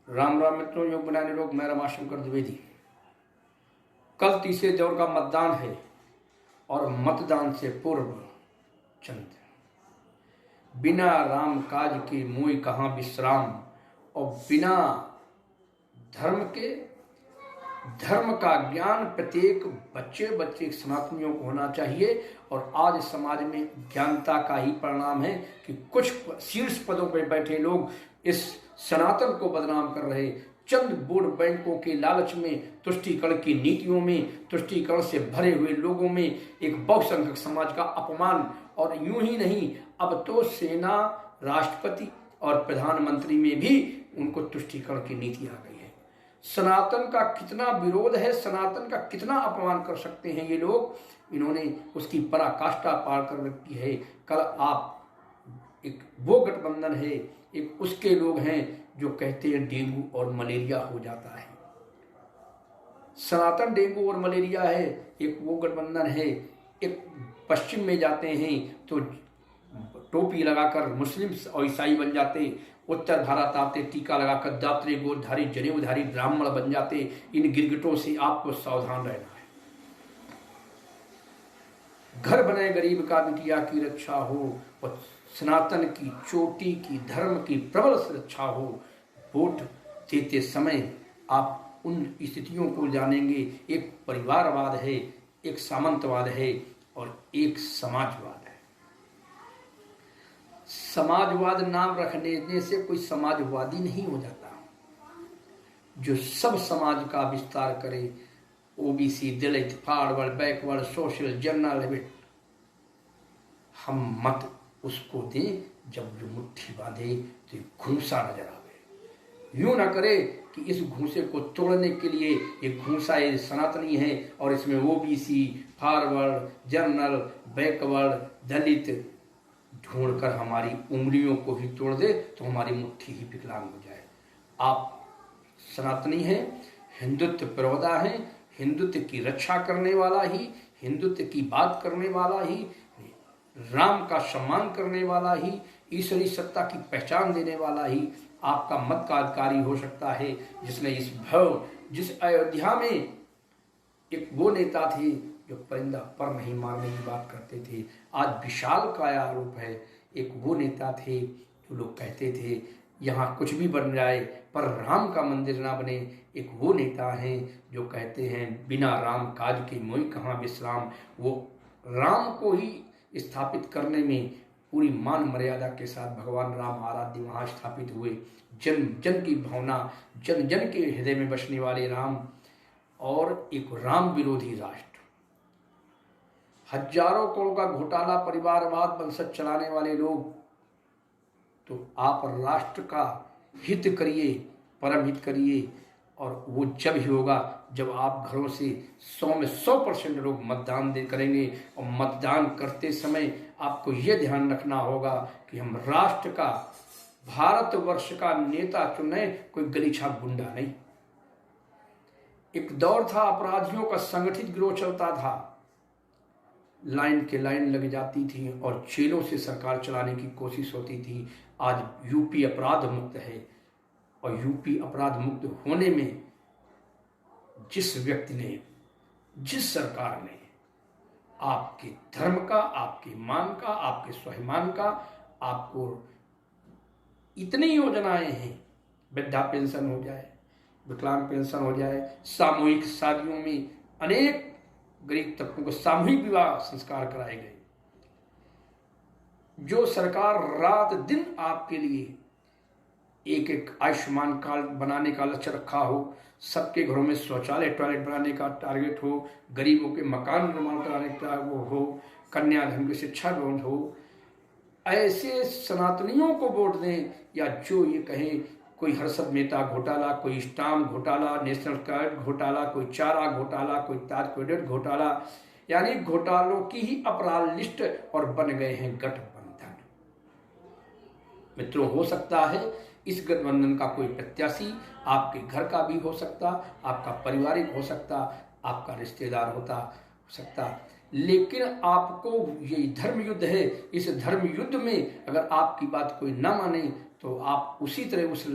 राम राम मित्रों, योग बनाने लोग, मैं रमाशंकर द्विवेदी। कल तीसरे दौर का मतदान है और मतदान से पूर्व चंद बिना राम काज के मोई कहाँ विश्राम, और बिना धर्म के धर्म का ज्ञान प्रत्येक बच्चे सनातनियों को होना चाहिए। और आज समाज में ज्ञानता का ही परिणाम है कि कुछ शीर्ष पदों पर बैठे लोग इस सनातन को बदनाम कर रहे, चंद वोट बैंकों के लालच में, तुष्टीकरण की नीतियों में, तुष्टीकरण से भरे हुए लोगों में एक बहुसंख्यक समाज का अपमान। और यूं ही नहीं, अब तो सेना, राष्ट्रपति और प्रधानमंत्री में भी उनको तुष्टीकरण की नीति आ गई है। सनातन का कितना विरोध है, सनातन का कितना अपमान कर सकते हैं ये लोग, इन्होंने उसकी पराकाष्ठा पार कर रखी है। कल आप एक वो गठबंधन है, एक उसके लोग हैं जो कहते हैं डेंगू और मलेरिया हो जाता है। सनातन डेंगू और मलेरिया है, एक वो गठबंधन है। एक पश्चिम में जाते हैं तो टोपी लगाकर मुस्लिम और ईसाई बन जाते, उत्तर भारत आते टीका लगाकर दात्रे गोधधारी जनेऊधारी ब्राह्मण बन जाते। इन गिरगिटों से आपको सावधान रहना है। घर बने गरीब का बिटिया की रक्षा हो और सनातन की चोटी की धर्म की प्रबल सुरक्षा हो। वोट देते समय आप उन स्थितियों को जानेंगे। एक परिवारवाद है, एक सामंतवाद है और एक समाजवाद है। समाजवाद नाम रखने से कोई समाजवादी नहीं हो जाता। जो सब समाज का विस्तार करे, ओबीसी, दलित, फॉरवर्ड, बैकवर्ड, सोशल, जनरल, हम मत उसको दें जब जो मुट्ठी बांधे तो घूसा नजर आवे। यूं ना करे कि इस घूसे को तोड़ने के लिए ये घूसा ये सनातनी है और इसमें ओबीसी, फॉरवर्ड, जनरल, बैकवर्ड, दलित ढूंढकर हमारी उंगलियों को ही तोड़ दे तो हमारी मुट्ठी ही विकलांग हो जाए। आप सनातनी हैं, हिंदुत्व प्रवक्ता हैं, हिंदुत्व की रक्षा करने वाला ही, हिंदुत्व की बात करने वाला ही, राम का सम्मान करने वाला ही, ईश्वरी सत्ता की पहचान देने वाला ही आपका मत का अधिकारी हो सकता है। जिस अयोध्या में एक वो नेता थे जो परिंदा पर नहीं मारने की बात करते थे, आज विशाल का आरोप है। एक वो नेता थे जो लोग कहते थे यहाँ कुछ भी बन जाए पर राम का मंदिर ना बने। एक वो नेता हैं जो कहते हैं बिना राम काज के मोई कहाँ विश्राम। वो राम को ही स्थापित करने में पूरी मान मर्यादा के साथ भगवान राम आराध्य वहाँ स्थापित हुए। जन जन की भावना, जन जन के हृदय में बसने वाले राम और एक राम विरोधी राष्ट्र, हजारों करोड़ का घोटाला, परिवारवाद, वंशज चलाने वाले लोग। तो आप राष्ट्र का हित करिए, परम हित करिए। और वो जब ही होगा जब आप घरों से 100 में 100% लोग मतदान करेंगे। और मतदान करते समय आपको ये ध्यान रखना होगा कि हम राष्ट्र का, भारतवर्ष का नेता चुने, कोई गलीछा गुंडा नहीं। एक दौर था अपराधियों का संगठित गिरोह चलता था, लाइन के लाइन लग जाती थी और जेलों से सरकार चलाने की कोशिश होती थी। आज यूपी अपराध मुक्त है और यूपी अपराध मुक्त होने में जिस व्यक्ति ने, जिस सरकार ने आपके धर्म का, आपके मान का, आपके स्वाभिमान का, आपको इतनी योजनाएं हैं, वृद्धा पेंशन हो जाए, विकलांग पेंशन हो जाए, सामूहिक शादियों में अनेक गरीब तबकों को सामूहिक विवाह संस्कार कराए गए। जो सरकार रात दिन आपके लिए एक एक आयुष्मान कार्ड बनाने का लक्ष्य रखा हो, सबके घरों में शौचालय, टॉयलेट बनाने का टारगेट हो, गरीबों के मकान निर्माण कराने का वो हो, कन्याधन की शिक्षा लोन हो, ऐसे सनातनियों को वोट दें। या जो ये कहें कोई हर्षद मेहता घोटाला, कोई स्टाम्प घोटाला, नेशनल कार्ड घोटाला, कोई चारा घोटाला, कोई ताज क्रेडिट घोटाला, यानी घोटालों की ही अपराध लिस्ट और बन गए हैं गठबंधन। मित्रों, हो सकता है इस गठबंधन का कोई प्रत्याशी आपके घर का भी हो सकता, आपका पारिवारिक हो सकता, आपका रिश्तेदार हो सकता, लेकिन आपको ये धर्म युद्ध है। इस धर्म युद्ध में अगर आपकी बात कोई ना माने तो आप उसी तरह उस